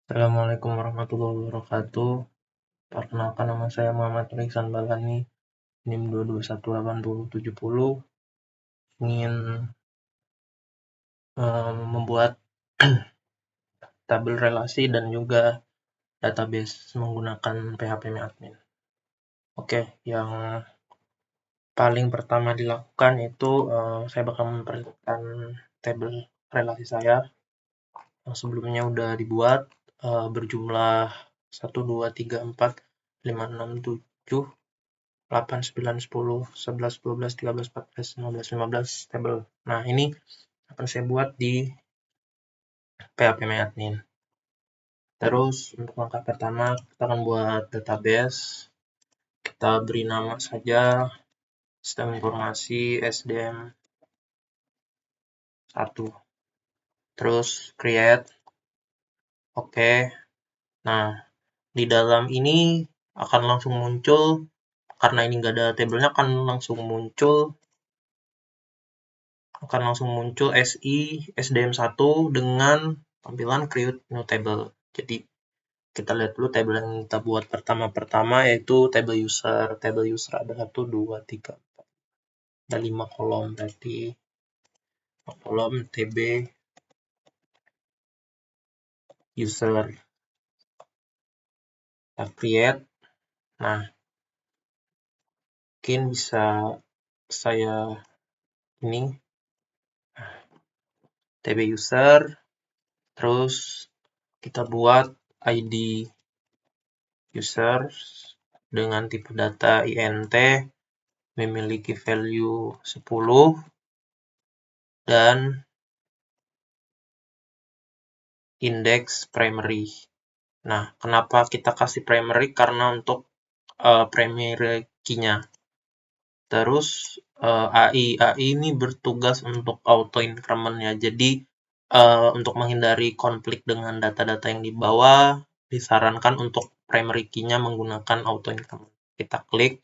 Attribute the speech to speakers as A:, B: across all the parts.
A: Assalamualaikum warahmatullahi wabarakatuh. Perkenalkan, nama saya Muhammad Ihsan Balani, NIM 2218070. Ingin membuat tabel relasi dan juga database menggunakan PHP Admin. Oke, yang paling pertama dilakukan itu saya bakal memperlihatkan tabel relasi saya yang sebelumnya udah dibuat, berjumlah 1, 2, 3, 4, 5, 6, 7, 8, 9, 10, 11, 12, 13, 14, 15, 15 tabel. Nah, ini akan saya buat di PHP Admin. Terus untuk langkah pertama kita akan buat database. Kita beri nama saja sistem informasi SDM 1. Terus create. Oke. Nah, di dalam ini akan langsung muncul, karena ini nggak ada tabelnya, akan langsung muncul SI SDM1 dengan tampilan create new table. Jadi kita lihat dulu tabel yang kita buat pertama yaitu table user. Table user ada 1, 2, 3, 4. Ada 5 kolom, berarti 5 kolom TB user. Kita create. Nah, mungkin bisa saya ini TB user, terus kita buat ID user dengan tipe data INT, memiliki value 10, dan index primary. Nah, kenapa kita kasih primary? Karena untuk primary key-nya. Terus AI ini bertugas untuk auto increment ya. Jadi untuk menghindari konflik dengan data-data yang di bawah, disarankan untuk primary key-nya menggunakan auto increment. Kita klik.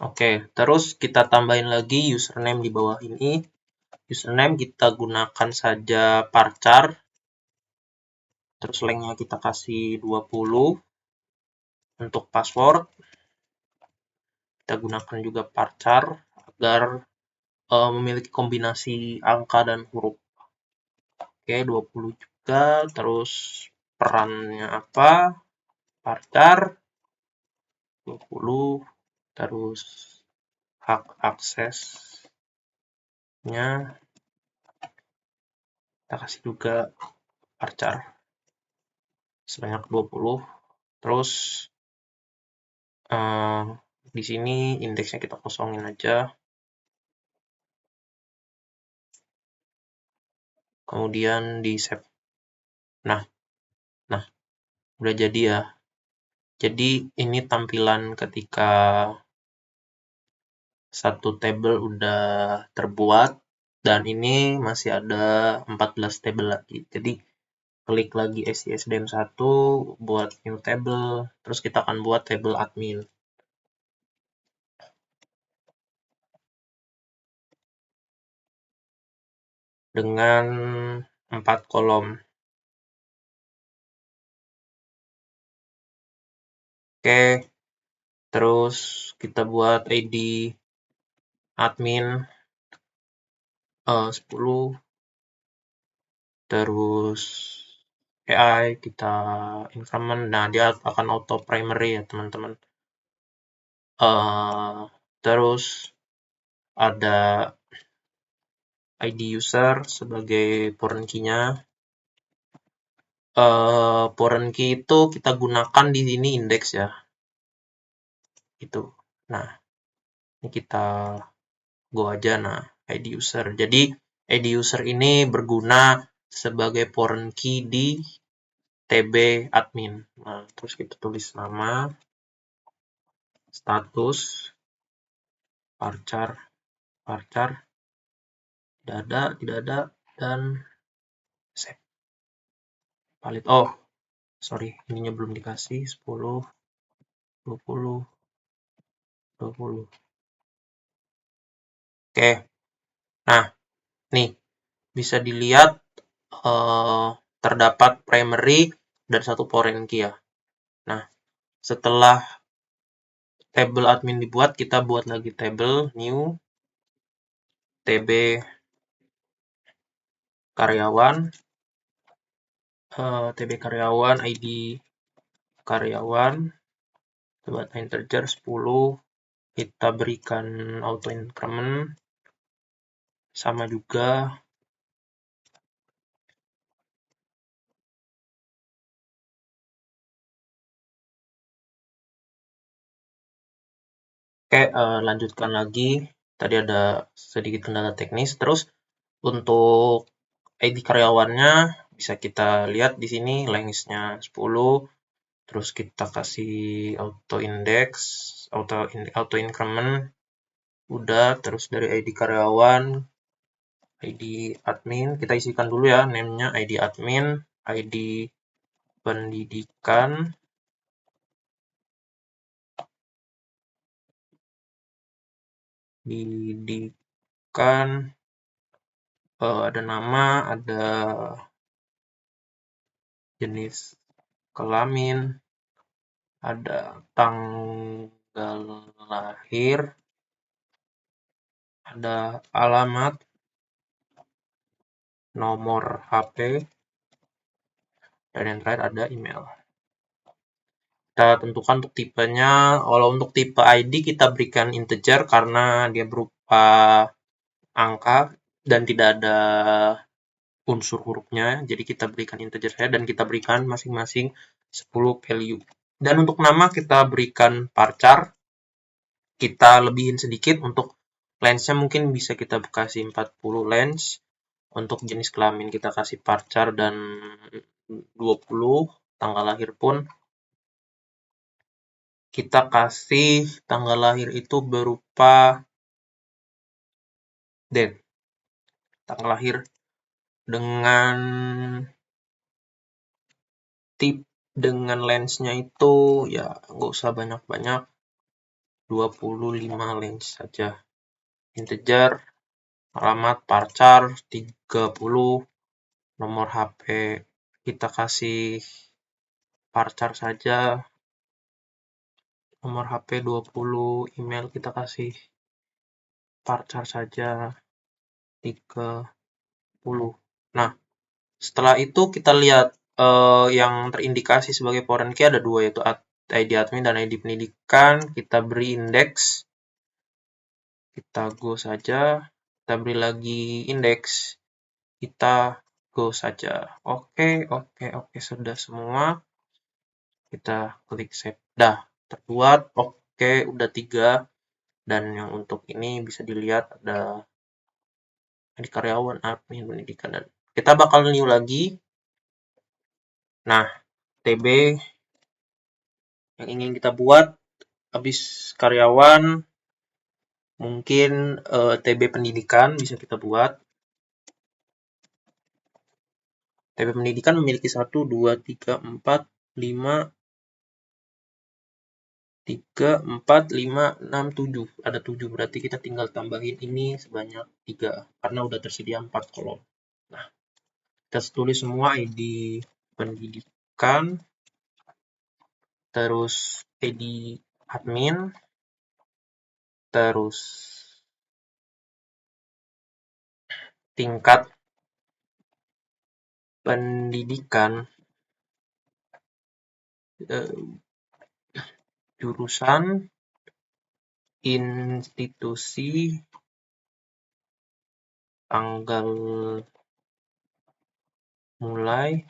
A: Oke, terus kita tambahin lagi username di bawah ini. Username kita gunakan saja varchar. Terus length-nya kita kasih 20. Untuk password kita gunakan juga varchar agar memiliki kombinasi angka dan huruf. Oke, 20 juga. Terus perannya apa? Varchar 20. Terus hak aksesnya kita kasih juga varchar sebanyak 20. Terus di sini indeksnya kita kosongin aja. Kemudian di save. Nah, udah jadi ya. Jadi ini tampilan ketika satu tabel udah terbuat, dan ini masih ada 14 tabel lagi. Jadi klik lagi SISDM1 buat new table, terus kita akan buat table admin dengan 4 kolom. Oke, terus kita buat ID admin 10. Terus AI kita increment. Nah, dia akan auto primary ya teman-teman. Terus ada ID user sebagai foreign key-nya. Foreign key itu kita gunakan di sini index ya. Itu. Nah, ini kita go aja. Nah, ID user. Jadi ID user ini berguna sebagai foreign key di TB admin. Nah, terus kita tulis nama, status, varchar, tidak ada, dan save. Valid. Oh, sorry, ininya belum dikasih. 10, 20, 20. Oke. Nah, nih bisa dilihat terdapat primary dan satu foreign key ya. Nah, setelah table admin dibuat, kita buat lagi table new tb karyawan, tb karyawan, id karyawan, buat integer 10, kita berikan auto increment, sama juga. Oke, lanjutkan lagi. Tadi ada sedikit kendala teknis. Terus untuk ID karyawannya bisa kita lihat di sini lengthnya 10. Terus kita kasih auto index, auto increment. Udah, terus dari ID karyawan, ID admin, kita isikan dulu ya name-nya ID admin, ID pendidikan, ada nama, ada jenis kelamin, ada tanggal lahir, ada alamat, nomor HP, dan yang terakhir ada email. Kita tentukan untuk tipenya. Kalau untuk tipe ID kita berikan integer karena dia berupa angka dan tidak ada unsur hurufnya. Jadi kita berikan integer saja dan kita berikan masing-masing 10 value. Dan untuk nama kita berikan varchar. Kita lebihin sedikit untuk lensnya mungkin bisa kita kasih 40 lens. Untuk jenis kelamin kita kasih varchar dan 20. Tanggal lahir pun kita kasih tanggal lahir itu berupa date. Tanggal lahir dengan dengan lensnya itu ya nggak usah banyak-banyak, 25 lens saja. Integer, alamat, varchar, 30, nomor HP kita kasih varchar saja, nomor HP 20, email kita kasih varchar saja 30. Nah, setelah itu kita lihat yang terindikasi sebagai foreign key ada dua, yaitu ID admin dan ID pendidikan. Kita beri index, kita go saja, kita beri lagi index, kita go saja. Oke, sudah semua. Kita klik save. Dah, terbuat. Oke, udah 3. Dan yang untuk ini bisa dilihat ada ID karyawan, admin, pendidikan, dan kita bakal new lagi. Nah, TB yang ingin kita buat habis karyawan, mungkin TB pendidikan bisa kita buat. TB pendidikan memiliki 1, 2, 3, 4, 5, 3, 4, 5, 6, 7. Ada 7, berarti kita tinggal tambahin ini sebanyak 3, karena udah tersedia 4 kolom. Nah, kita tulis semua ID pendidikan, terus ID admin, terus tingkat pendidikan, jurusan, institusi, tanggal mulai,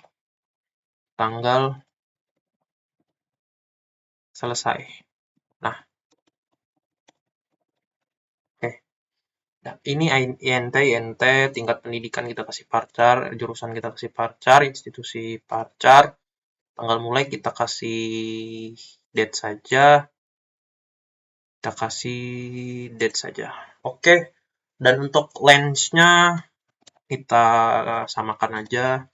A: tanggal selesai. Nah, oke. Nah, ini INT, tingkat pendidikan kita kasih varchar, jurusan kita kasih varchar, institusi varchar, tanggal mulai kita kasih date saja, kita kasih date saja. Oke, dan untuk lensnya kita samakan aja.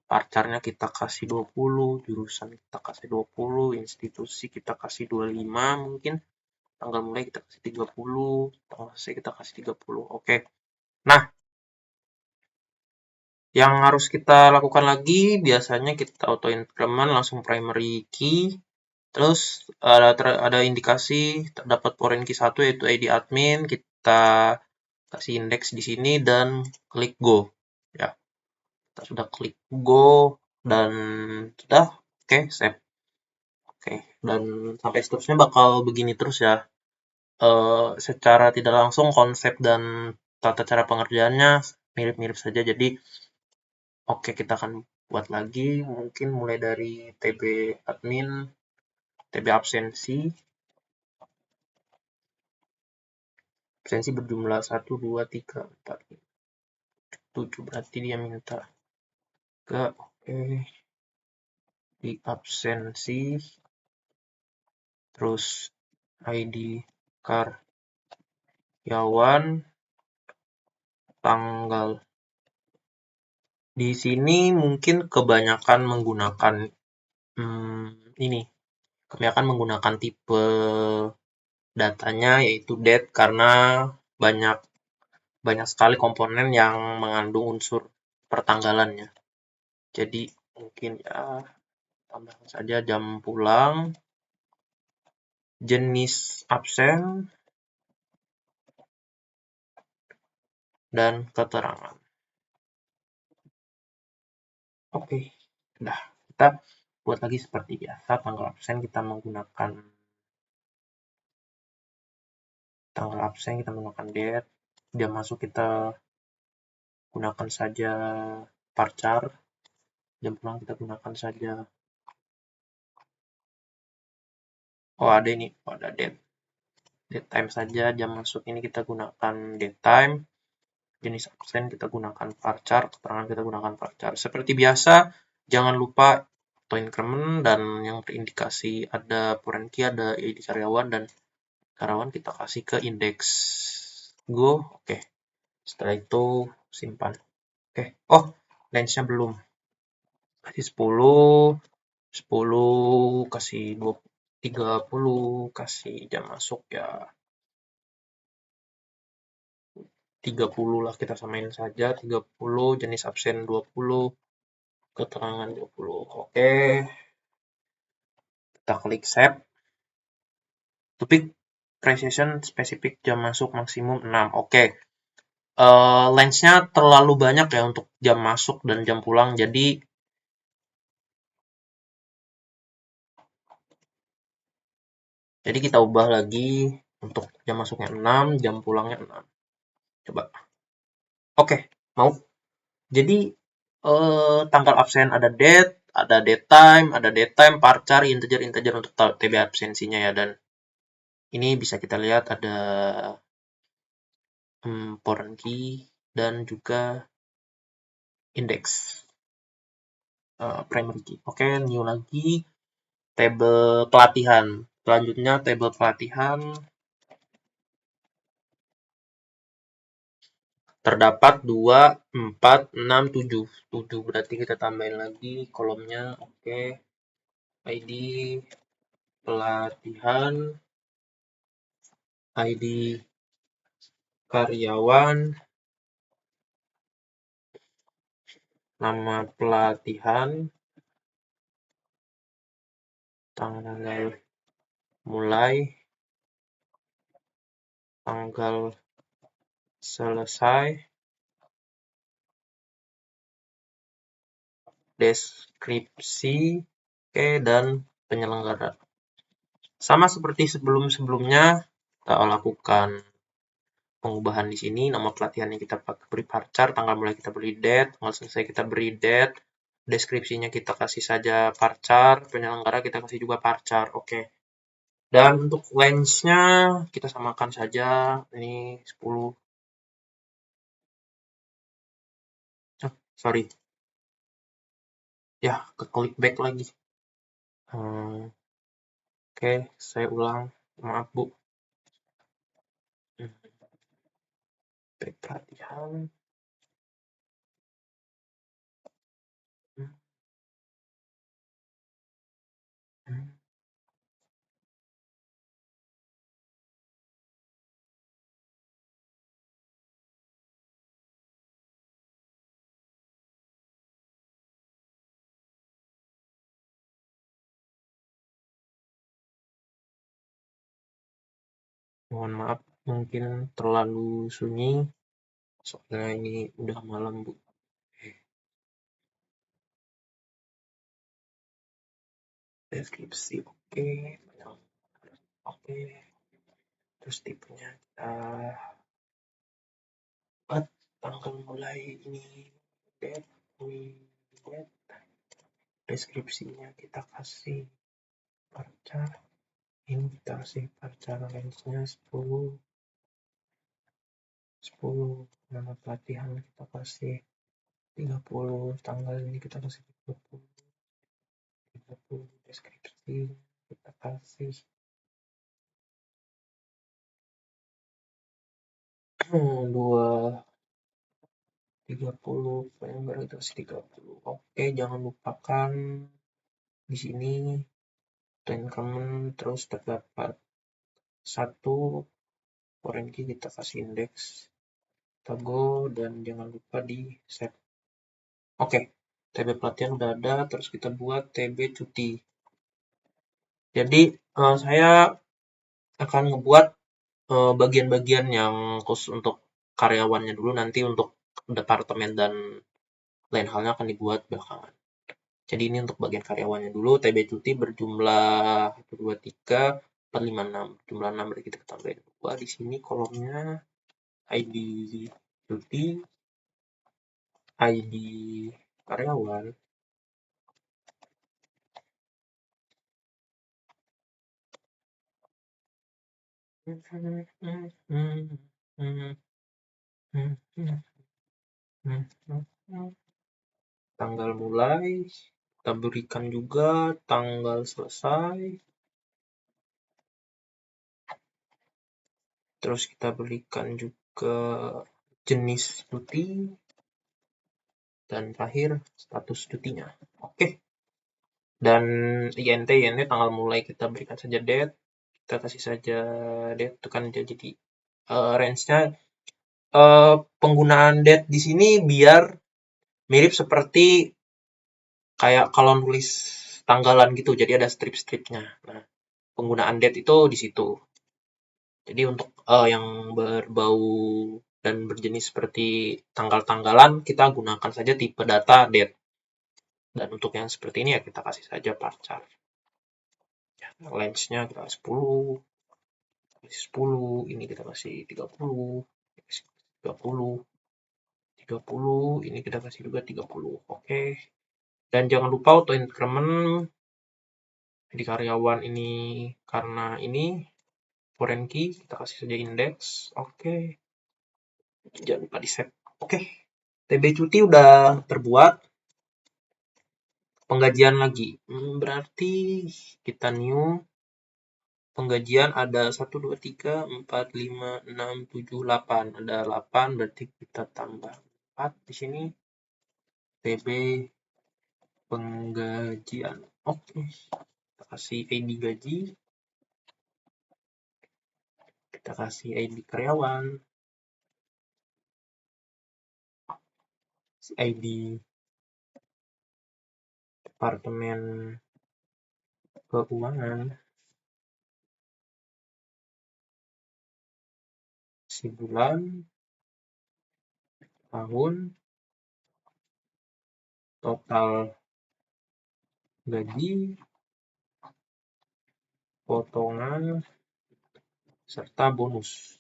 A: Varcharnya kita kasih 20, jurusan kita kasih 20, institusi kita kasih 25 mungkin. Tanggal mulai kita kasih 30, tanggal selesai kita kasih 30. Oke. Nah, Yang harus kita lakukan lagi, biasanya kita auto increment langsung primary key. Terus ada indikasi terdapat foreign key 1 yaitu ID admin. Kita kasih indeks di sini dan klik go. Ya, kita sudah klik go dan sudah. Oke, save. Oke, dan sampai seterusnya bakal begini terus ya. Secara tidak langsung konsep dan tata cara pengerjaannya mirip-mirip saja. Jadi, oke, kita akan buat lagi. Mungkin mulai dari TB admin, TB absensi. Absensi berjumlah 1, 2, 3, 4, 7. Berarti dia minta ke oke di absensi. Terus ID karyawan, tanggal. Di sini mungkin kebanyakan menggunakan ini. Kebanyakan menggunakan tipe datanya yaitu date karena banyak banyak sekali komponen yang mengandung unsur pertanggalannya. Jadi mungkin ya tambahkan saja jam pulang, jenis absen, dan keterangan. Oke, sudah. Kita buat lagi seperti biasa. Tanggal absen kita menggunakan date. Jam masuk kita gunakan saja varchar. Jam pulang kita gunakan saja. Oh, ada ini. Oh, ada date. Date time saja. Jam masuk ini kita gunakan date time. Jenis absen kita gunakan varchar. Keterangan kita gunakan varchar. Seperti biasa, jangan lupa auto increment dan yang terindikasi ada foreign key, ada ID karyawan dan karyawan kita kasih ke indeks go. Oke. Setelah itu simpan. Oke. Oh, range-nya belum. Kasih 10, 10 kasih 20, 30, kasih jam masuk ya 30 lah, kita samain saja 30, jenis absen 20, keterangan 20. Oke. Kita klik save. Topik precision spesifik jam masuk maksimum 6. Oke. Lens-nya terlalu banyak ya untuk jam masuk dan jam pulang. Jadi kita ubah lagi untuk jam masuknya 6, jam pulangnya 6. Coba. Oke, mau. Jadi tanggal absen ada date time, varchar, integer untuk TB absensinya ya, dan ini bisa kita lihat ada foreign key dan juga indeks primary key. Oke, new lagi tabel pelatihan. Selanjutnya tabel pelatihan terdapat 2, 4, 6, 7. 7 berarti kita tambahin lagi kolomnya. Oke. ID pelatihan, ID karyawan, nama pelatihan, tanggal mulai, tanggal selesai, deskripsi, oke, dan penyelenggara. Sama seperti sebelum-sebelumnya, kita lakukan pengubahan di sini. Nama pelatihannya kita beri varchar, tanggal mulai kita beri date, tanggal selesai kita beri date, deskripsinya kita kasih saja varchar, penyelenggara kita kasih juga varchar. Oke. Dan untuk lens-nya kita samakan saja. Ini 10. Oh, sorry. Ya, ke klik back lagi. Oke, saya ulang. Maaf, Bu. Back pelatihan. Mohon maaf mungkin terlalu sunyi, soalnya ini udah malam, Bu. Deskripsi oke, oke. Terus tipenya kita buat tanggal mulai ini, date, ini date. Deskripsinya kita kasih varchar. Ini kita kasih varchar range-nya 10, nama pelatihan kita kasih 30, tanggal ini kita kasih 30, deskripsi kita kasih 30, November kita kasih 30. Oke, jangan lupakan di sini increment terus terdapat 1 foreign key, kita kasih indeks, kita go dan jangan lupa di save. Oke, TB pelatihan udah ada, terus kita buat TB cuti. Jadi saya akan ngebuat bagian-bagian yang khusus untuk karyawannya dulu, nanti untuk departemen dan lain halnya akan dibuat belakangan. Jadi ini untuk bagian karyawannya dulu. TB cuti berjumlah 1, 2, 3, 4, 5, 6. Jumlah 6 berarti kita tambahin 2. Di sini kolomnya ID cuti, ID karyawan, tanggal mulai, kita berikan juga tanggal selesai, terus kita berikan juga jenis cuti, dan terakhir status cutinya. Oke. Dan INT tanggal mulai kita berikan saja date, kita kasih saja date, itu kan jadi range-nya penggunaan date di sini biar mirip seperti kayak kalau nulis tanggalan gitu, jadi ada strip-stripnya. Nah, penggunaan date itu di situ. Jadi untuk yang berbau dan berjenis seperti tanggal-tanggalan, kita gunakan saja tipe data date. Dan untuk yang seperti ini ya kita kasih saja varchar. Ya, range-nya kita 10, ini kita kasih 30, 30, ini kita kasih juga 30. Oke. Dan jangan lupa auto increment di karyawan ini, karena ini foreign key, kita kasih saja indeks. Oke. Jangan lupa di save. Oke. TB cuti udah terbuat. Penggajian lagi. Berarti kita new. Penggajian ada 1, 2, 3, 4, 5, 6, 7, 8. Ada 8, berarti kita tambah 4 di sini. TB penggajian. Oke. Kita kasih ID gaji. Kita kasih ID karyawan. ID departemen keuangan. Si bulan, tahun, total gaji, potongan, serta bonus.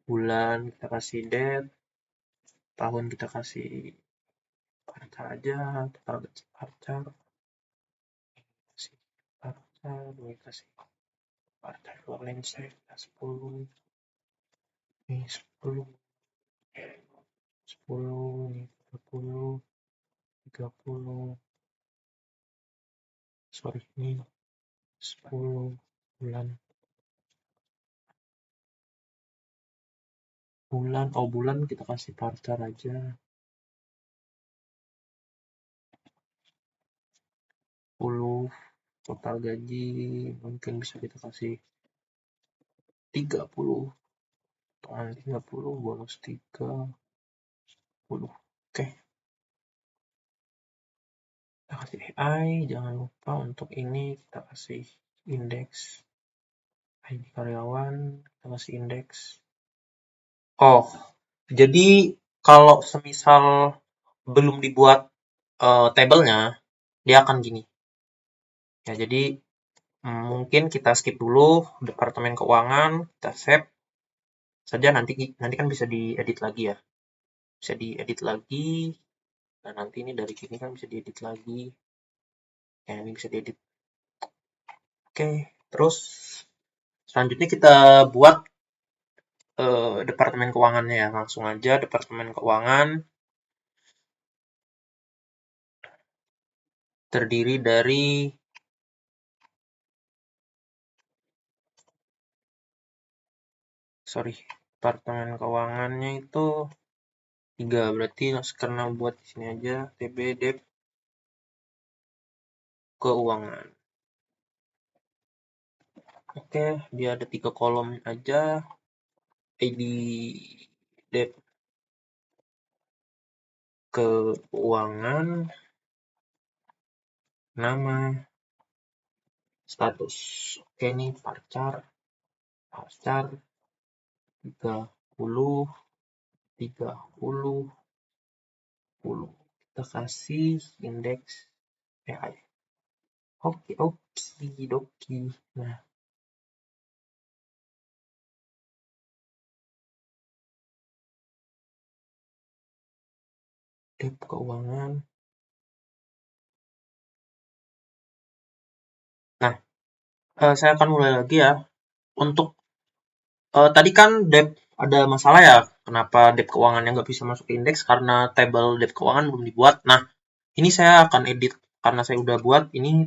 A: Bulan kita kasih date, tahun kita kasih varchar aja, total gaji varchar, kasih varchar, ini kasih varchar range saya 10, ini 10, 10, ini 30, 30, sorry ini 10 bulan. Bulan kita kasih varchar aja. 10 total gaji mungkin bisa kita kasih 30, potongan 30, bonus 30. Oke. Kita kasih AI, jangan lupa untuk ini kita kasih indeks ID karyawan, kita kasih indeks. Oh, jadi kalau semisal belum dibuat tabelnya, dia akan gini. Ya, jadi mungkin kita skip dulu departemen keuangan, kita save saja, nanti nanti kan bisa diedit lagi ya. Bisa diedit lagi. Nah, nanti ini dari sini kan bisa diedit lagi. Ya, ini bisa diedit. Oke, terus selanjutnya kita buat departemen keuangannya ya. Langsung aja departemen keuangan terdiri dari departemen keuangannya itu 3, berarti karena buat di sini aja TB Dep keuangan. Oke, dia ada 3 kolom aja. ID Dep keuangan, nama, status. Oke, ini parcar 30, 30, 10. Kita kasih indeks AI. Oke, oke, doki. Nah, Dep keuangan. Nah, saya akan mulai lagi ya. Untuk tadi kan Dep ada masalah ya, kenapa Dep keuangannya nggak bisa masuk ke indeks karena tabel Dep keuangan belum dibuat. Nah, ini saya akan edit karena saya udah buat ini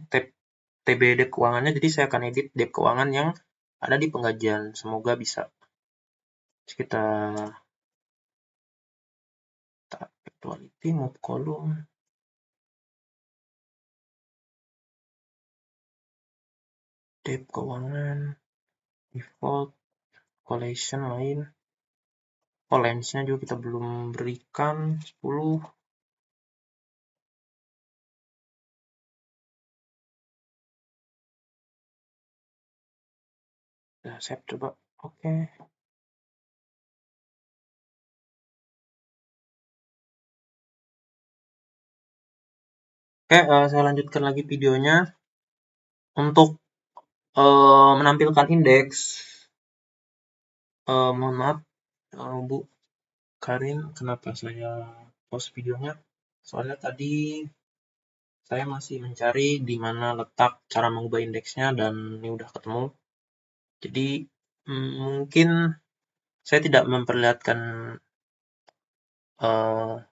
A: TB Dep keuangannya, jadi saya akan edit Dep keuangan yang ada di penggajian. Semoga bisa. Terus kita actuality, move column, Dep keuangan, default, collection lain. Oh, lens-nya juga kita belum berikan 10. Nah, save coba. Oke. Oke, saya lanjutkan lagi videonya. Untuk menampilkan indeks, mohon maaf Bu Karin, kenapa saya pause videonya? Soalnya tadi saya masih mencari di mana letak cara mengubah indeksnya dan ini udah ketemu. Jadi mungkin saya tidak memperlihatkan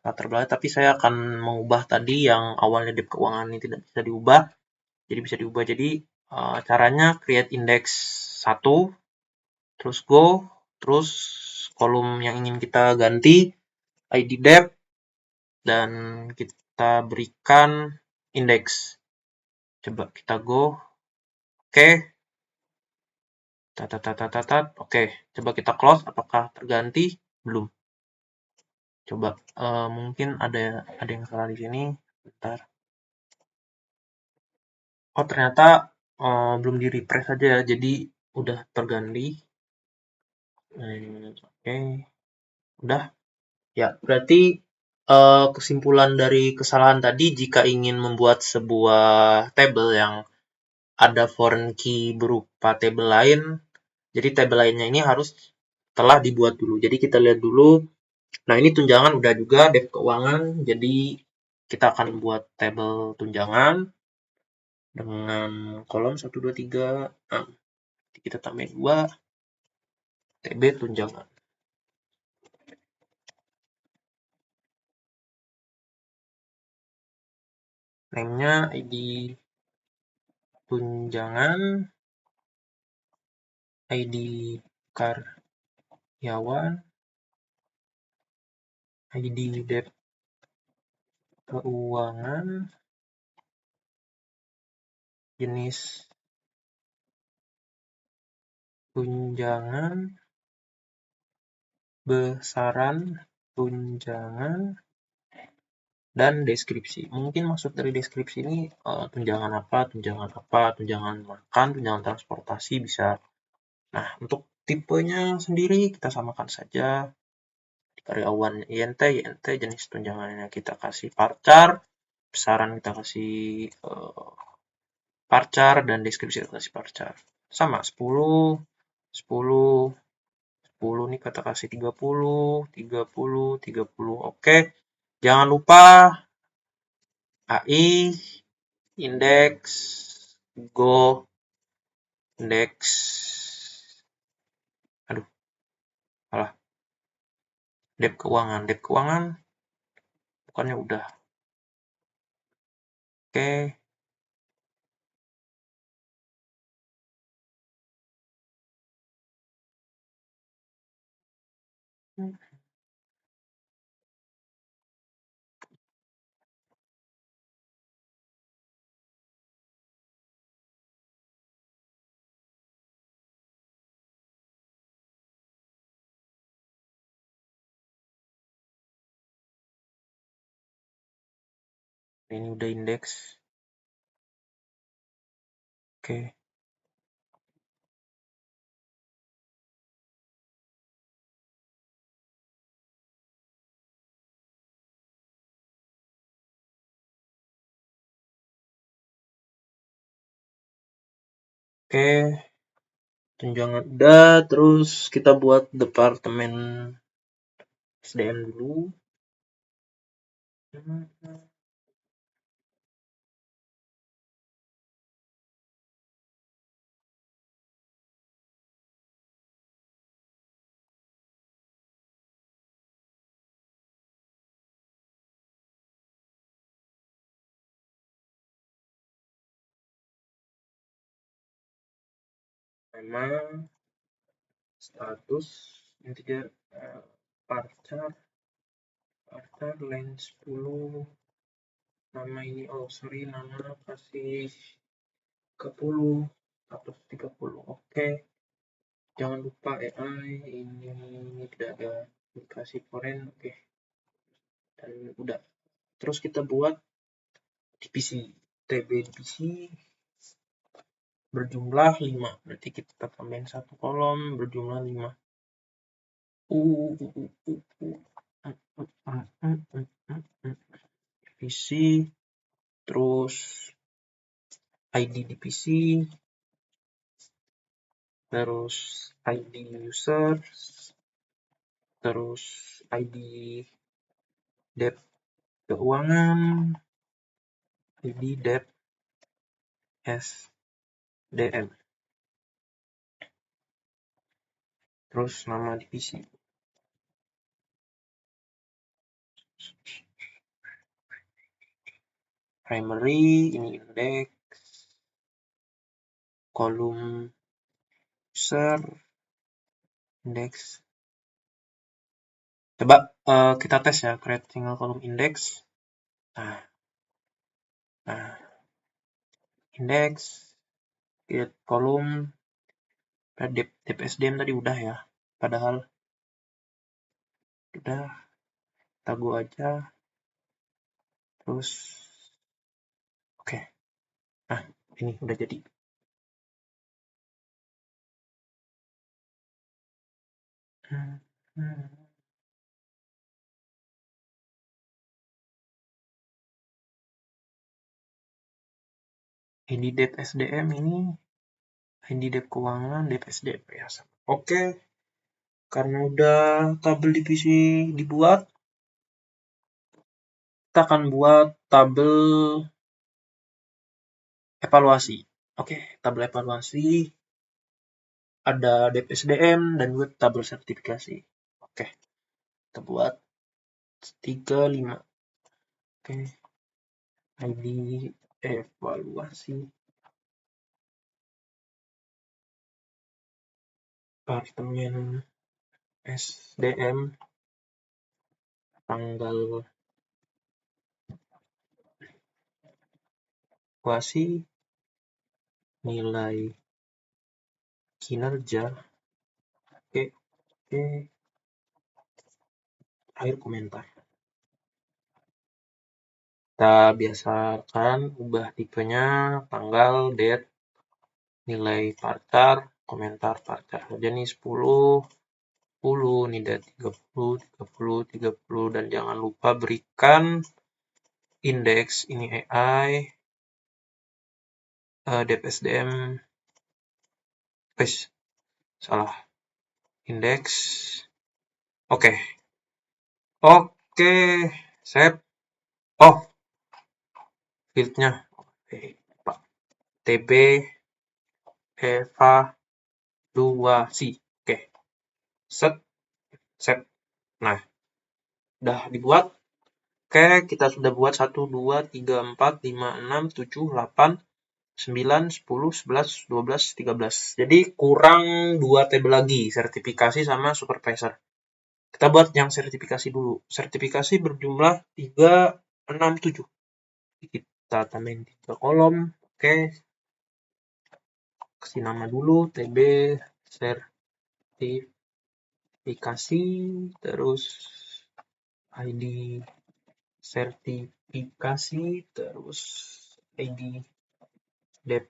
A: latar belakang, tapi saya akan mengubah tadi yang awalnya Dep keuangan ini tidak bisa diubah, jadi bisa diubah. Jadi caranya create index 1, terus go, terus kolom yang ingin kita ganti ID Dep, dan kita berikan indeks. Coba kita go. Oke. Oke, coba kita close, apakah terganti? Belum. Coba mungkin ada yang salah di sini. Bentar. Oh, ternyata belum di refresh aja ya, jadi udah terganti. Oke, udah. Ya, berarti kesimpulan dari kesalahan tadi, jika ingin membuat sebuah table yang ada foreign key berupa table lain, jadi table lainnya ini harus telah dibuat dulu. Jadi kita lihat dulu. Nah, ini tunjangan udah juga, dev keuangan. Jadi kita akan buat table tunjangan dengan kolom 1, 2, 3. Nah, kita tambahin 2, TB tunjangan. Name-nya ID tunjangan, ID karyawan, ID Dep keuangan, jenis tunjangan, besaran tunjangan, dan deskripsi. Mungkin maksud dari deskripsi ini tunjangan apa, tunjangan makan, tunjangan transportasi bisa. Nah, untuk tipenya sendiri kita samakan saja. Karyawan INT, jenis tunjangannya kita kasih parcar, besaran kita kasih parcar, dan deskripsi kita kasih parcar. Sama, 10, 10, 10 nih kita kasih 30, 30, 30. Oke. Jangan lupa AI, indeks, go, indeks. Aduh, salah. Dep keuangan bukannya udah. Oke. Ini udah indeks. Oke. Oke, tunjangan udah, terus kita buat departemen SDM dulu. Nama, status, integer, parcar, line 10. Nama ini, nama kasih 30, status 30. Oke. Jangan lupa AI, ini tidak ada aplikasi foreign. Oke. Dan udah. Terus kita buat divisi, TB divisi berjumlah 5. Berarti kita tambahin satu kolom berjumlah 5. Divisi, terus ID divisi, terus ID user, terus ID debt keuangan, ID debt SDM, terus nama divisi. Primary, ini index, kolom user, index. Coba kita tes ya, create single column index. Nah, index, create kolom, dep SDM tadi udah ya, padahal udah, kita go aja, terus oke. Nah, ini udah jadi. ID dep SDM ini, ID dep keuangan, dep SDM ya. Oke, karena udah tabel divisi dibuat, kita akan buat tabel evaluasi. Oke, tabel evaluasi ada dep SDM dan juga tabel sertifikasi. Oke, kita buat 35. Oke, ID evaluasi departemen SDM tanggal evaluasi nilai kinerja. Oke, akhir komentar. kita biasakan ubah tipenya, tanggal, date, nilai varchar, komentar varchar saja nih 10, 10, nih date 30, 30, 30, dan jangan lupa berikan indeks, ini AI, dep SDM, salah, indeks, oke, save, fieldnya, Pak, TB, evaluasi, set, save, nah, udah dibuat. Oke, kita sudah buat 1, 2, 3, 4, 5, 6, 7, 8, 9, 10, 11, 12, 13. Jadi kurang 2 tabel lagi, sertifikasi sama supervisor. Kita buat yang sertifikasi dulu. Sertifikasi berjumlah 3, 6, 7. Kita tambahin 3 kolom. Oke. Kasih nama dulu, TB sertifikasi, terus ID sertifikasi, terus ID dep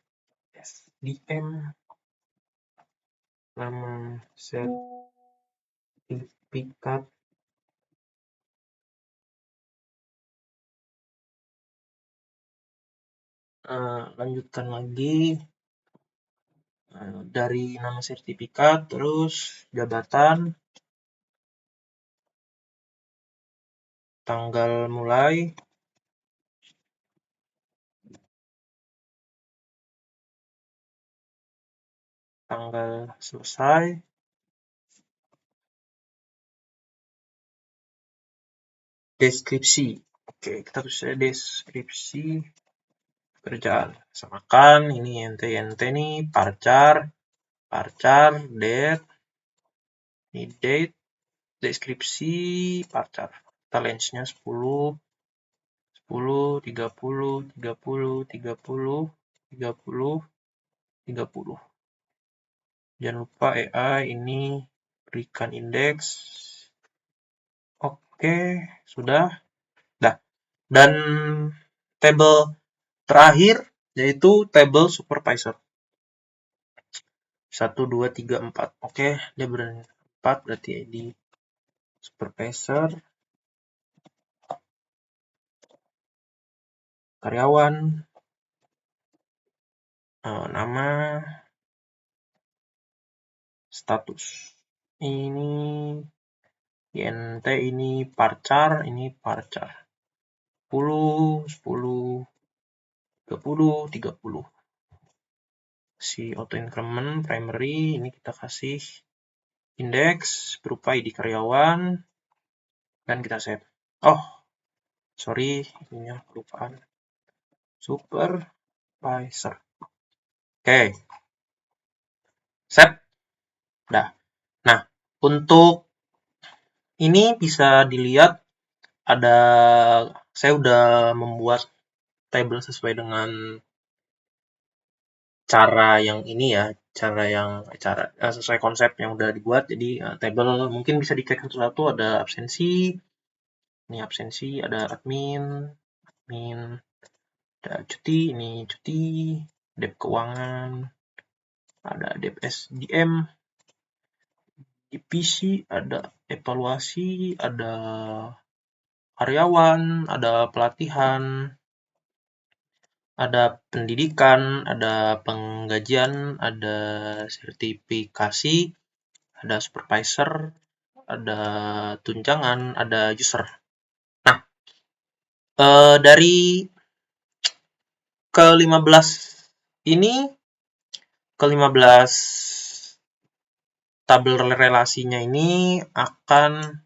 A: SDM, nama sertifikat, lanjutkan lagi dari nama sertifikat, terus jabatan, tanggal mulai, tanggal selesai, deskripsi. Oke, kita tulis deskripsi pekerjaan. Samakan, ini nt nih, varchar, date, ini date, deskripsi, varchar. Kita range-nya 10, 10, 30, 30, 30, 30, 30. Jangan lupa AI ini berikan indeks. Oke, sudah. Nah, dan tabel terakhir yaitu tabel supervisor. 1, 2, 3, 4. Oke, dia ber-4 berarti ID supervisor, karyawan, nama, status. Ini INT, ini varchar, 10, 10, 30, 30. Si auto increment primary ini kita kasih indeks berupa ID karyawan dan kita save. Sorry, ininya kelupaan. Supervisor. Oke. Save. Nah, untuk ini bisa dilihat saya udah membuat table sesuai dengan cara yang ini ya, sesuai konsep yang udah dibuat. Jadi table mungkin bisa dicek satu-satu. Ada absensi, ini absensi, ada admin, ada cuti, ini cuti, dep keuangan, ada dep SDM, divisi, ada evaluasi, ada karyawan, ada pelatihan, ada pendidikan, ada penggajian, ada sertifikasi, ada supervisor, ada tunjangan, ada user. Nah, dari ke-15 ini, ke-15 tabel relasinya ini akan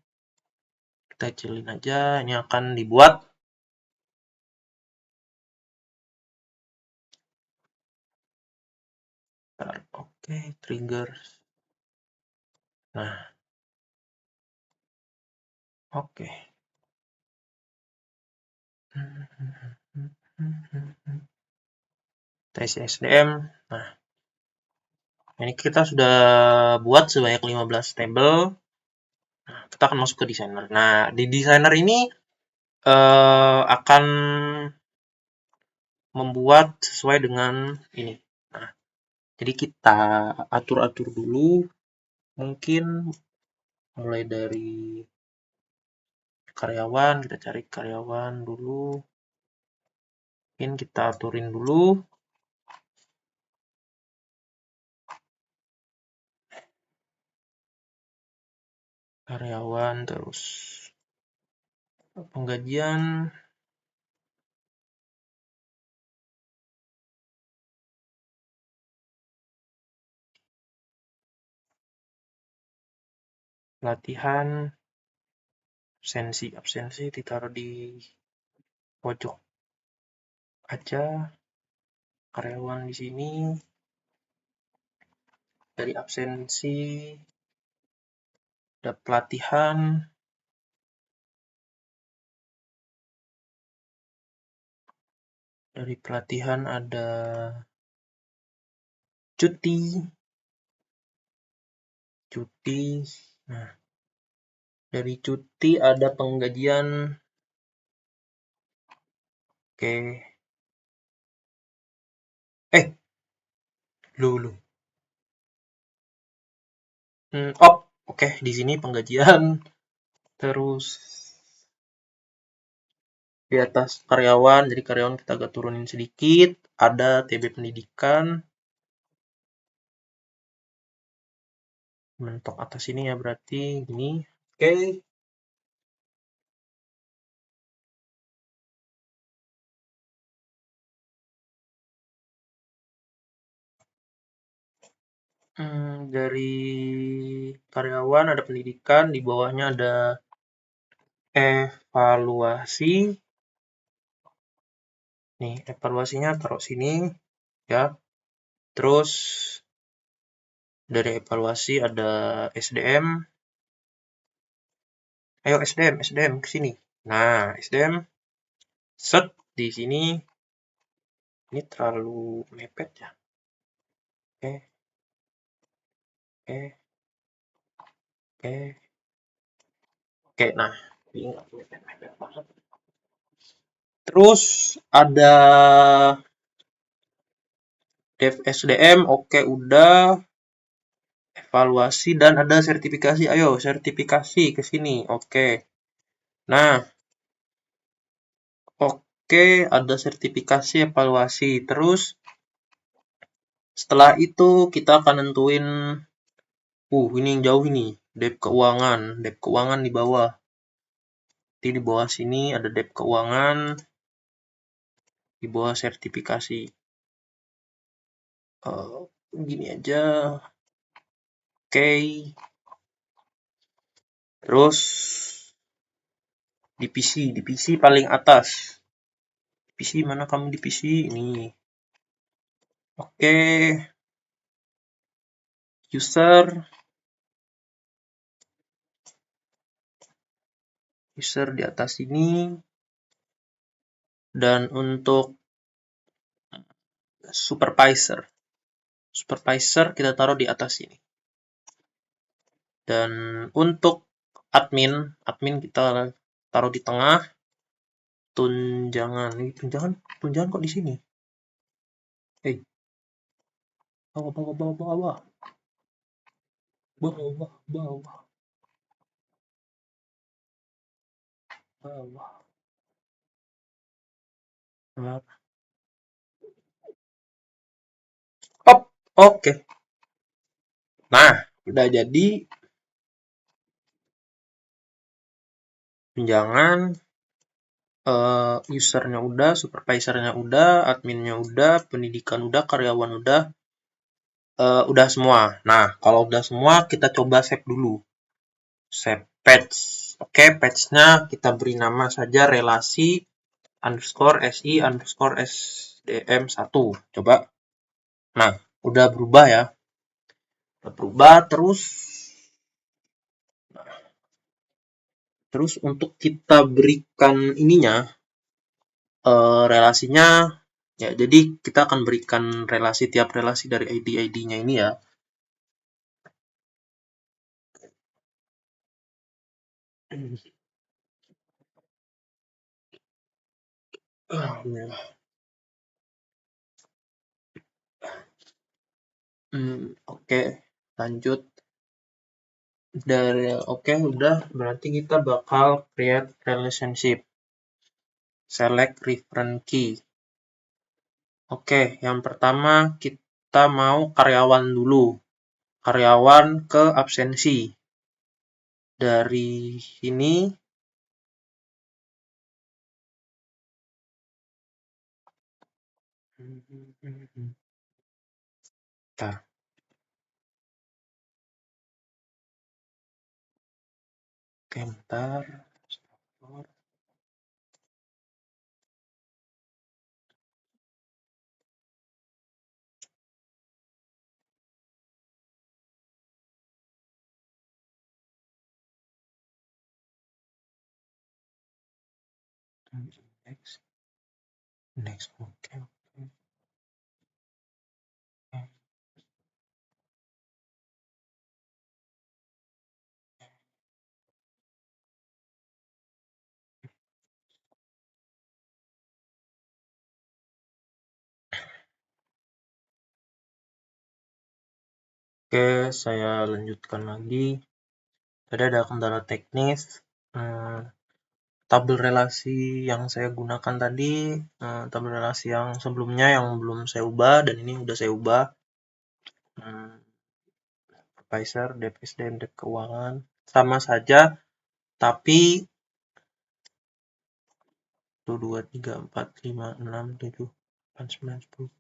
A: kita kecilin aja, ini akan dibuat. Oke, trigger. Nah, oke. Tes SDM. Nah, ini kita sudah buat sebanyak 15 tabel. Nah, kita akan masuk ke designer. Nah, di designer ini akan membuat sesuai dengan ini. Nah, jadi kita atur-atur dulu, mungkin mulai dari karyawan, kita cari karyawan dulu, mungkin kita aturin dulu. Karyawan, terus penggajian, latihan, absensi ditaruh di pojok aja, karyawan di sini, dari absensi, ada pelatihan, dari pelatihan ada cuti, nah dari cuti ada penggajian, oke, dulu, oke, di sini penggajian, terus di atas karyawan, jadi karyawan kita agak turunin sedikit, ada TB pendidikan, mentok atas ini ya berarti gini, oke. Dari karyawan ada pendidikan, di bawahnya ada evaluasi. Nih, evaluasinya taruh sini ya. Terus dari evaluasi ada SDM. Ayo SDM ke sini. Nah, SDM set di sini. Ini terlalu mepet ya. Oke. Oke, nah, ini nggak mepet banget. Terus ada Dev SDM, oke udah. Evaluasi dan ada sertifikasi. Ayo, sertifikasi ke sini. Oke. Nah, oke, ada sertifikasi evaluasi. Terus setelah itu kita akan nentuin ini yang jauh ini, Dev keuangan. Dev keuangan di bawah. Jadi di bawah sini ada Dev keuangan, di bawah sertifikasi. Gini aja. Oke. Terus divisi paling atas. Divisi mana kamu divisi? Ini. Oke. User di atas ini. Dan untuk supervisor kita taruh di atas ini. Dan untuk admin kita taruh di tengah. Tunjangan kok di sini. Bawah. Oke. Nah, udah jadi tunjangan, usernya udah, supervisornya udah, adminnya udah, pendidikan udah, karyawan udah semua. Nah, kalau udah semua kita coba save dulu. Save patch. Oke, patch-nya kita beri nama saja relasi _si_sdm1. Coba. Nah, udah berubah ya. Udah berubah terus untuk kita berikan ininya relasinya ya, jadi kita akan berikan tiap relasi dari ID-nya ini ya. Alhamdulillah. Oke, lanjut. Oke, udah. Berarti kita bakal create relationship. Select reference key. Oke, yang pertama kita mau karyawan dulu. Karyawan ke absensi. Dari sini Bentar. Oke, bentar. Next. Oke. Oke, saya lanjutkan lagi. Tadi ada kendala teknis. Tabel relasi yang saya gunakan tadi, tabel relasi yang sebelumnya yang belum saya ubah, dan ini udah saya ubah. Supervisor, DPSDM, Dep keuangan, sama saja, tapi 1, 2, 3, 4, 5, 6, 7, 8, 9, 10.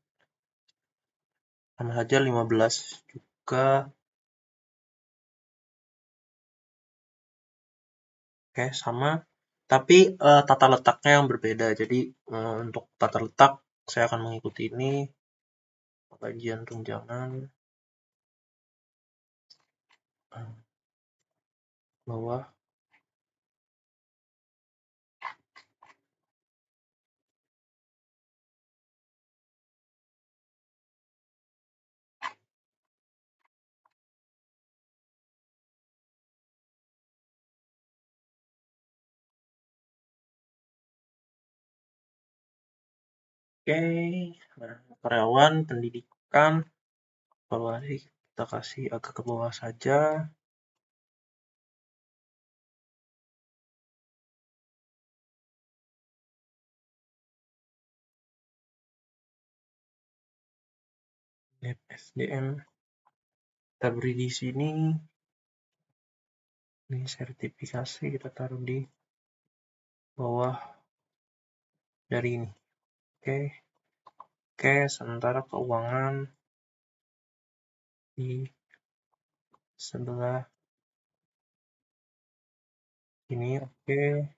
A: Sama saja 15 juga. Oke, sama. Tapi tata letaknya yang berbeda. Jadi untuk tata letak saya akan mengikuti ini. Bagian tunjangan. Bawah. Oke, nah, karyawan, pendidikan, evaluasi kita kasih agak ke bawah saja. SDM kita beri di sini. Ini sertifikasi kita taruh di bawah dari ini. Oke, sementara keuangan di sebelah ini. Oke,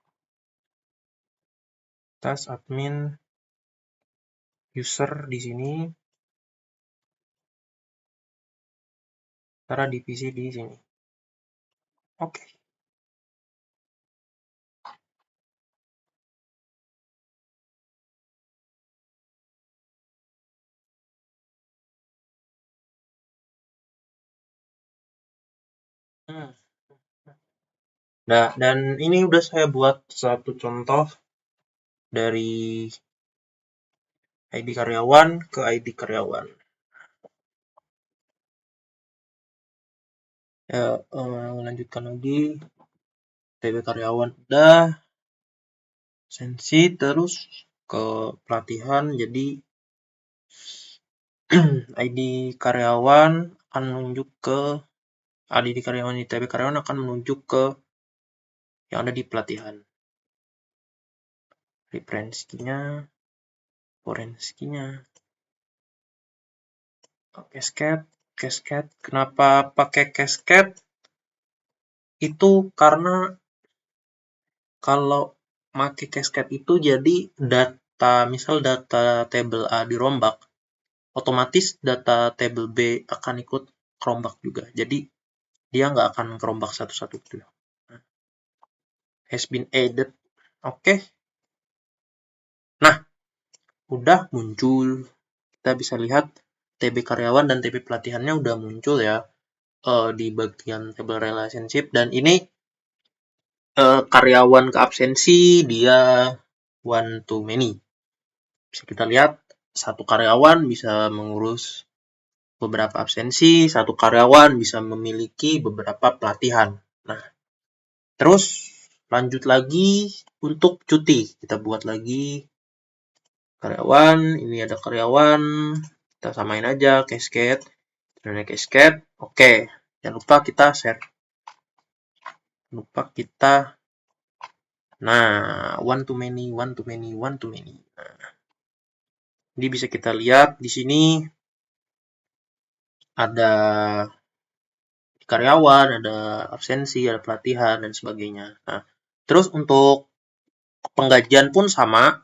A: tas admin user di sini, taruh divisi di sini. Oke. Nah, dan ini udah saya buat satu contoh dari ID karyawan ke ID karyawan. Ya, lanjutkan lagi. TB karyawan udah. Sensi terus ke pelatihan. Jadi ID karyawan akan menunjuk ke ID karyawan di TB karyawan akan menunjuk ke yang ada di pelatihan. Reference key-nya, foreign key-nya. Cascade. Kenapa pakai cascade? Itu karena kalau pakai cascade itu jadi data, misal data table A dirombak, otomatis data table B akan ikut kerombak juga. Jadi dia nggak akan kerombak satu-satu gitu. Has been added. Oke. Nah, udah muncul. Kita bisa lihat TB karyawan dan TB pelatihannya udah muncul ya di bagian table relationship, dan ini karyawan ke absensi dia one to many. Bisa kita lihat, satu karyawan bisa mengurus beberapa absensi, satu karyawan bisa memiliki beberapa pelatihan. Nah, terus lanjut lagi untuk cuti. Kita buat lagi karyawan, ini ada karyawan, kita samain aja cascade, dan cascade. Oke, jangan lupa kita share. Nah, one to many. Nah, ini bisa kita lihat di sini ada karyawan, ada absensi, ada pelatihan, dan sebagainya. Nah, terus untuk penggajian pun sama.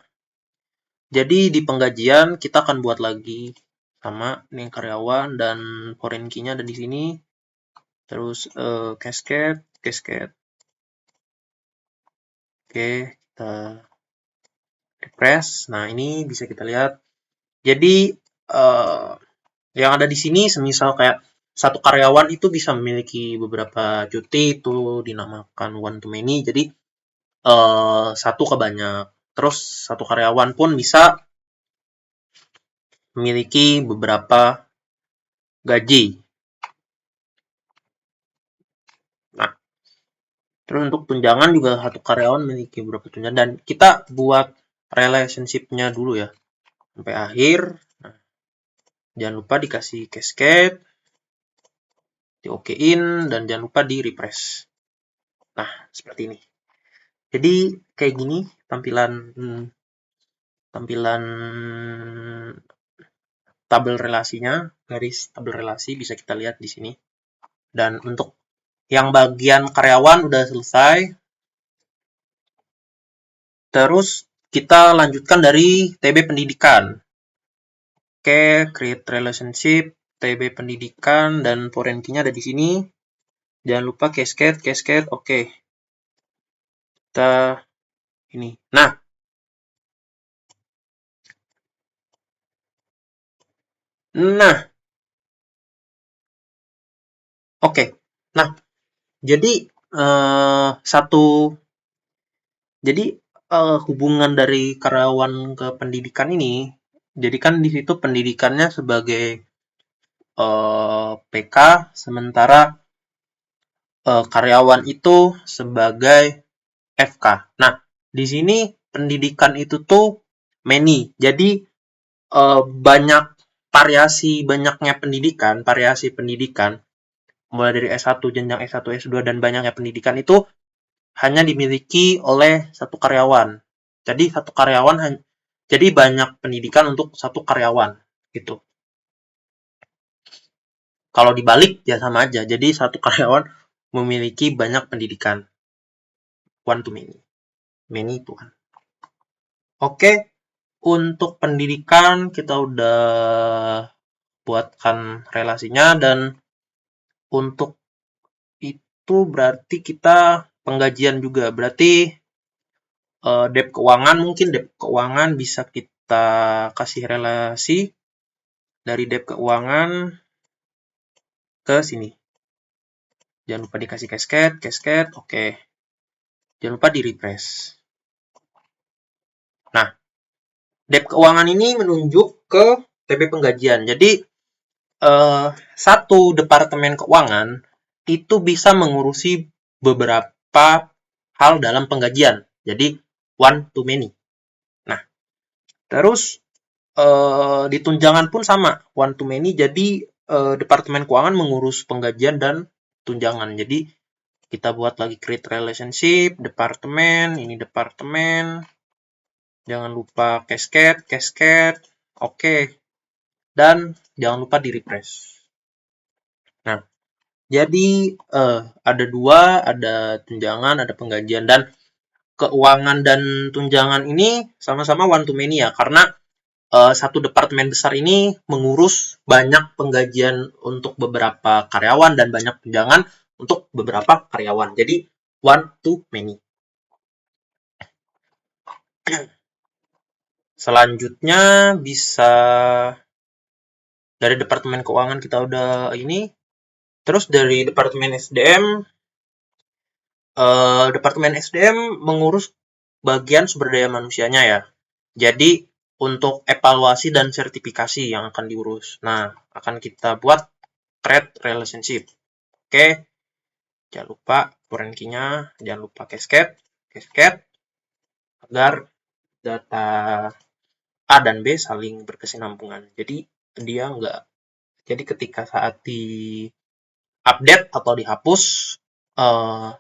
A: Jadi di penggajian kita akan buat lagi sama nih karyawan dan foreign key-nya ada di sini. Terus cascade. Oke, kita refresh. Nah, ini bisa kita lihat. Jadi yang ada di sini semisal kayak satu karyawan itu bisa memiliki beberapa cuti, itu dinamakan one to many. Jadi satu ke banyak. Terus satu karyawan pun bisa memiliki beberapa gaji. Nah, terus untuk tunjangan juga satu karyawan memiliki beberapa tunjangan. Dan kita buat relationship-nya dulu ya, sampai akhir. Nah, jangan lupa dikasih cascade, di OK-in, dan jangan lupa di refresh. Nah, seperti ini. Jadi kayak gini tampilan tabel relasinya, garis tabel relasi bisa kita lihat di sini. Dan untuk yang bagian karyawan udah selesai. Terus kita lanjutkan dari TB pendidikan. Oke, create relationship, TB pendidikan, dan foreign key-nya ada di sini. Jangan lupa cascade, oke. Kita ini. Nah, oke. Nah, jadi hubungan dari karyawan ke pendidikan ini, jadi kan di situ pendidikannya sebagai PK, sementara karyawan itu sebagai FK. Nah, di sini pendidikan itu tuh many. Jadi banyaknya variasi pendidikan, mulai dari S1, jenjang S1, S2, dan banyaknya pendidikan itu hanya dimiliki oleh satu karyawan. Jadi banyak pendidikan untuk satu karyawan gitu. Kalau dibalik ya sama aja. Jadi satu karyawan memiliki banyak pendidikan. One to many. Many itu kan. Oke, untuk pendidikan kita udah buatkan relasinya, dan untuk itu berarti kita penggajian juga. Berarti debt keuangan bisa kita kasih relasi dari debt keuangan ke sini. Jangan lupa dikasih cascade, oke. Jangan lupa di refresh. Nah, debt keuangan ini menunjuk ke TB penggajian. Jadi satu departemen keuangan itu bisa mengurusi beberapa hal dalam penggajian. Jadi one to many. Nah, terus di tunjangan pun sama, one to many. Jadi departemen keuangan mengurus penggajian dan tunjangan. Jadi kita buat lagi create relationship, departemen, ini departemen. Jangan lupa cascade, oke. Dan jangan lupa di refresh. Nah, jadi ada dua, ada tunjangan, ada penggajian, dan keuangan dan tunjangan ini sama-sama one to many ya, karena satu departemen besar ini mengurus banyak penggajian untuk beberapa karyawan dan banyak tunjangan untuk beberapa karyawan. Jadi one to many. Selanjutnya bisa dari departemen keuangan kita udah ini. Terus dari departemen SDM mengurus bagian sumber daya manusianya ya. Jadi untuk evaluasi dan sertifikasi yang akan diurus. Nah, akan kita buat create relationship. Oke, jangan lupa foreign key-nya, jangan lupa cascade agar data A dan B saling berkesinambungan. Jadi dia enggak, jadi ketika saat di update atau dihapus, eh,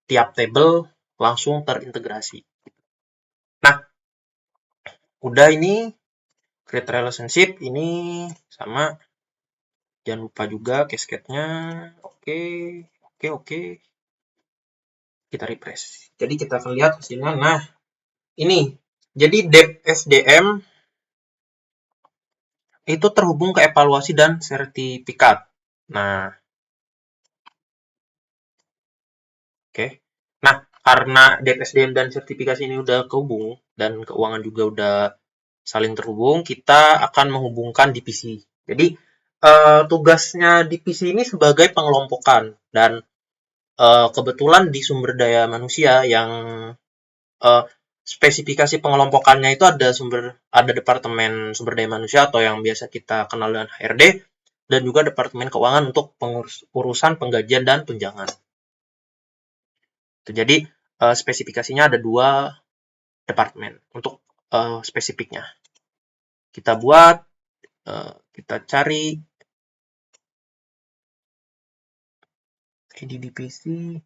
A: tiap table langsung terintegrasi. Nah, udah ini create relationship ini sama, jangan lupa juga cascade-nya. Oke, oke. Kita refresh. Jadi kita akan lihat hasilnya. Nah, ini. Jadi dep SDM itu terhubung ke evaluasi dan sertifikat. Nah, oke. Nah, karena dep SDM dan sertifikasi ini udah kehubung dan keuangan juga udah saling terhubung, kita akan menghubungkan divisi. Jadi, tugasnya divisi ini sebagai pengelompokan dan kebetulan di sumber daya manusia yang spesifikasi pengelompokannya itu ada departemen sumber daya manusia atau yang biasa kita kenal dengan HRD dan juga departemen keuangan untuk urusan penggajian dan tunjangan. Jadi spesifikasinya ada 2 departemen untuk spesifiknya. Kita buat, kita cari ID divisi.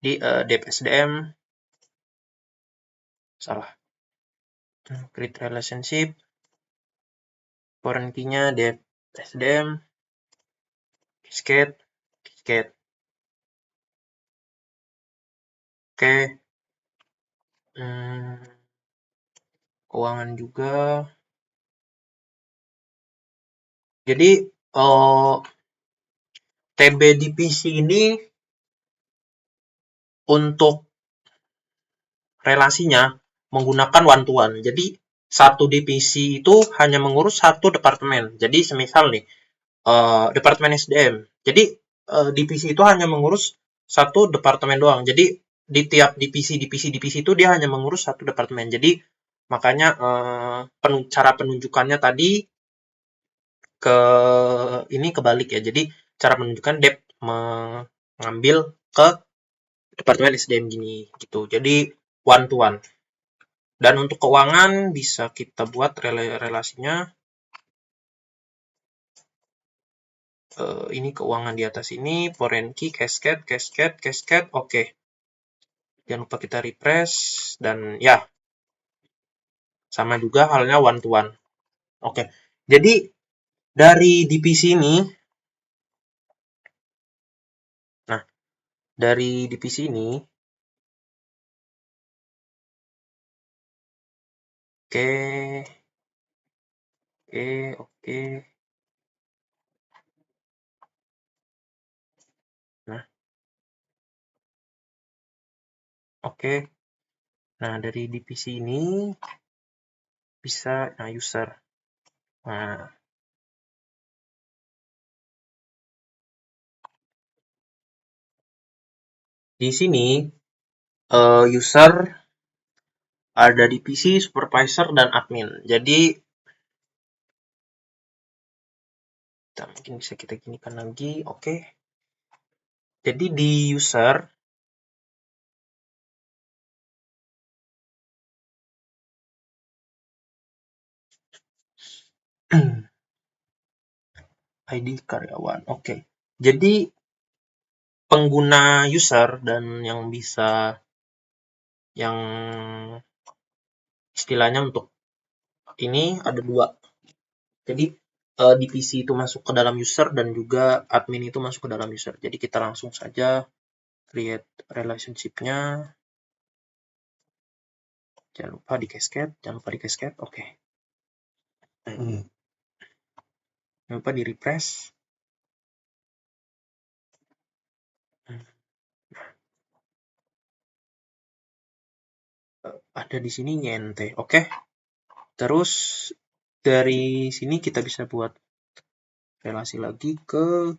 A: Di dep SDM salah. Create relationship, foreign key-nya dep SDM, cascade. Oke. Keuangan juga. Jadi TB divisi ini untuk relasinya menggunakan one to one. Jadi satu divisi itu hanya mengurus satu departemen. Jadi semisal nih departemen SDM. Jadi divisi itu hanya mengurus satu departemen doang. Jadi di tiap divisi itu dia hanya mengurus satu departemen. Jadi makanya cara penunjukannya tadi ini kebalik ya. Jadi cara menunjukkan dep mengambil ke departemen SDM gini gitu. Jadi one to one. Dan untuk keuangan bisa kita buat relasinya. Ini keuangan di atas ini, foreign key, cascade. Oke. Jangan lupa kita refresh dan ya sama juga halnya one to one. Oke. Jadi dari divisi ini, nah dari divisi ini, oke. Nah, oke. Nah, dari divisi ini bisa user. Nah, di sini user ada divisi, supervisor, dan admin. Jadi mungkin bisa kita ginikan lagi. Oke. Jadi di user ID karyawan. Oke. Jadi pengguna user dan yang istilahnya untuk ini ada 2. Jadi divisi itu masuk ke dalam user dan juga admin itu masuk ke dalam user. Jadi kita langsung saja create relationship-nya. Jangan lupa di cascade. Oke. Jangan lupa di refresh. Ada di sini nyente. Oke. Terus dari sini kita bisa buat relasi lagi ke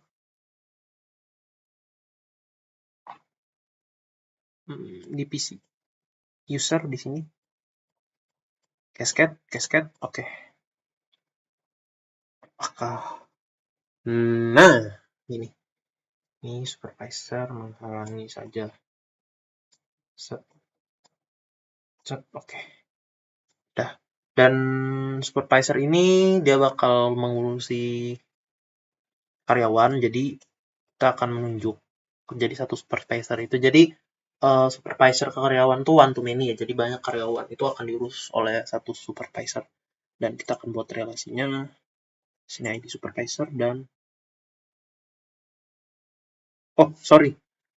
A: di PC. User di sini. Cascade, oke. Apakah? Nah, ini supervisor menghalangi saja. Set, oke. Dah. Dan supervisor ini dia bakal mengurusi karyawan, jadi kita akan menunjuk jadi satu supervisor itu. Jadi supervisor ke karyawan tuh one to many ya. Jadi banyak karyawan itu akan diurus oleh satu supervisor. Dan kita akan buat relasinya. Sini ID supervisor dan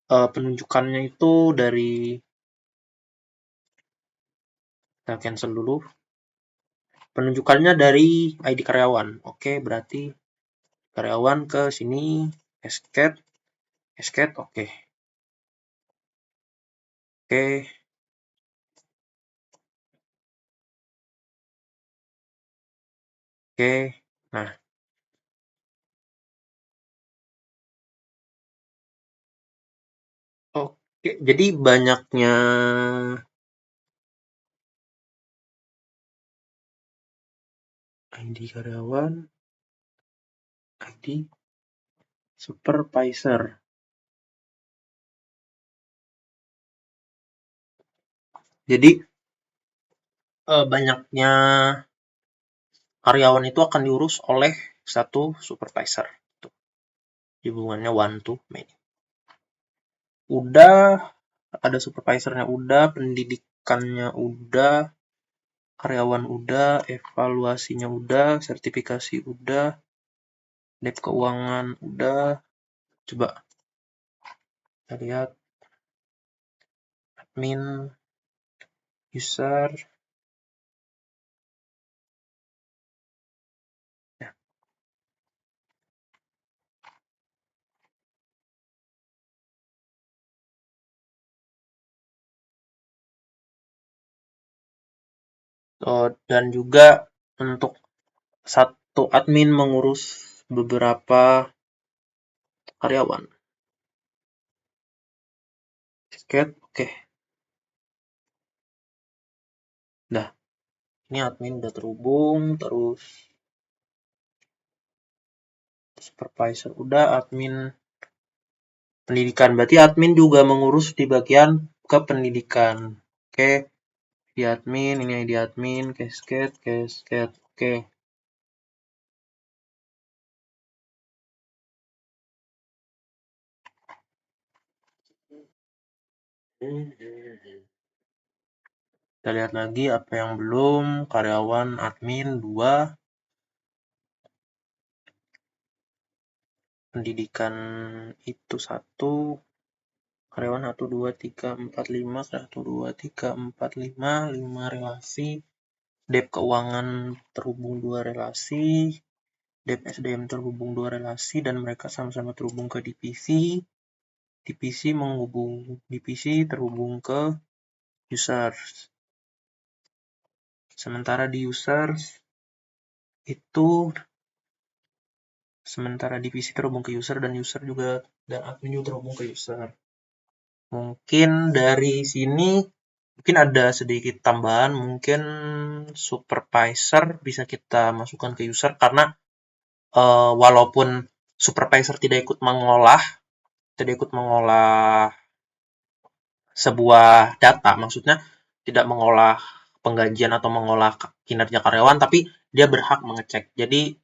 A: penunjukannya itu dari kita cancel dulu. Penunjukannya dari ID karyawan. Oke, berarti karyawan ke sini cascade, oke. Nah, oke, jadi banyaknya ID karyawan, ID supervisor. Jadi banyaknya karyawan itu akan diurus oleh satu supervisor. Hubungannya one to many. Udah, ada supervisornya udah, pendidikannya udah, karyawan udah, evaluasinya udah, sertifikasi udah, debt keuangan udah. Coba kita lihat admin, user. Ya. Dan juga untuk satu admin mengurus beberapa karyawan. Oke. Nah, ini admin udah terhubung, terus supervisor udah, admin pendidikan. Berarti admin juga mengurus di bagian kependidikan. Oke, di admin, ini di admin, cascade, oke. Kita lihat lagi apa yang belum. Karyawan admin 2. Pendidikan itu 1. Karyawan 1, 2, 3, 4, 5. 1, 2, 3, 4, 5. 5 relasi. Debt keuangan terhubung 2 relasi. Debt SDM terhubung 2 relasi. Dan mereka sama-sama terhubung ke divisi. Divisi terhubung ke users. Sementara di users itu sementara divisi terhubung ke user dan user juga dan admin juga terhubung ke user. Mungkin dari sini mungkin ada sedikit tambahan, mungkin supervisor bisa kita masukkan ke user karena walaupun supervisor tidak ikut mengolah sebuah data, maksudnya tidak mengolah penggajian atau mengolah kinerja karyawan, tapi dia berhak mengecek. Jadi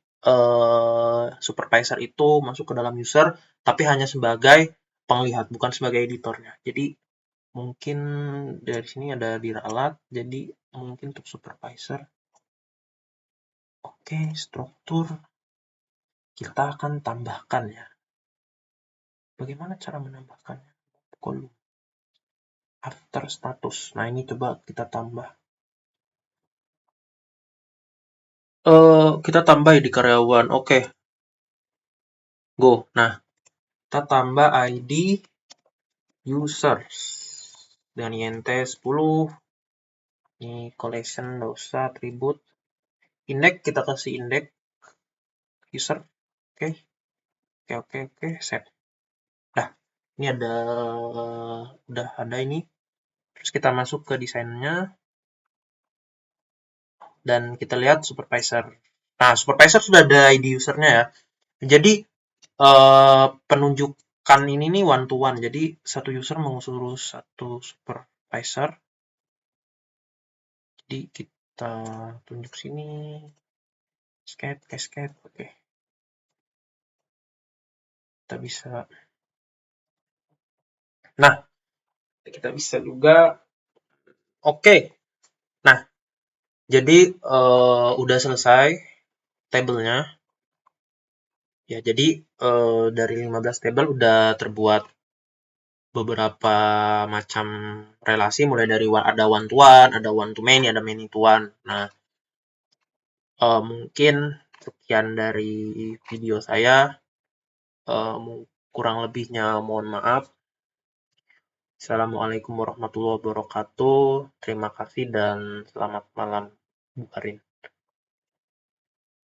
A: supervisor itu masuk ke dalam user, tapi hanya sebagai penglihat, bukan sebagai editornya. Jadi mungkin dari sini ada diralat, jadi mungkin untuk supervisor. Oke, struktur kita akan tambahkan ya. Bagaimana cara menambahkannya? Kolom after status. Nah, ini coba kita tambah. Kita tambah di karyawan. Oke. Go. Nah, kita tambah ID users dengan INT 10. Ini collection enggak usah, atribut. Index kita kasih index user. Oke. Oke, set. Nah, ini udah ada ini Terus kita masuk ke desainnya, dan kita lihat supervisor. Nah, supervisor sudah ada ID usernya ya. Jadi, penunjukan ini nih one to one. Jadi, satu user mengurus satu supervisor. Jadi, kita tunjuk sini. Cascade. Oke. Kita bisa. Nah, kita bisa juga. Oke. Nah, jadi udah selesai tabelnya. Ya, jadi dari 15 tabel udah terbuat beberapa macam relasi, mulai dari ada one to one, ada one to many, ada many to one. Nah, mungkin sekian dari video saya. Kurang lebihnya mohon maaf. Assalamualaikum warahmatullahi wabarakatuh. Terima kasih dan selamat malam, Bu Karin.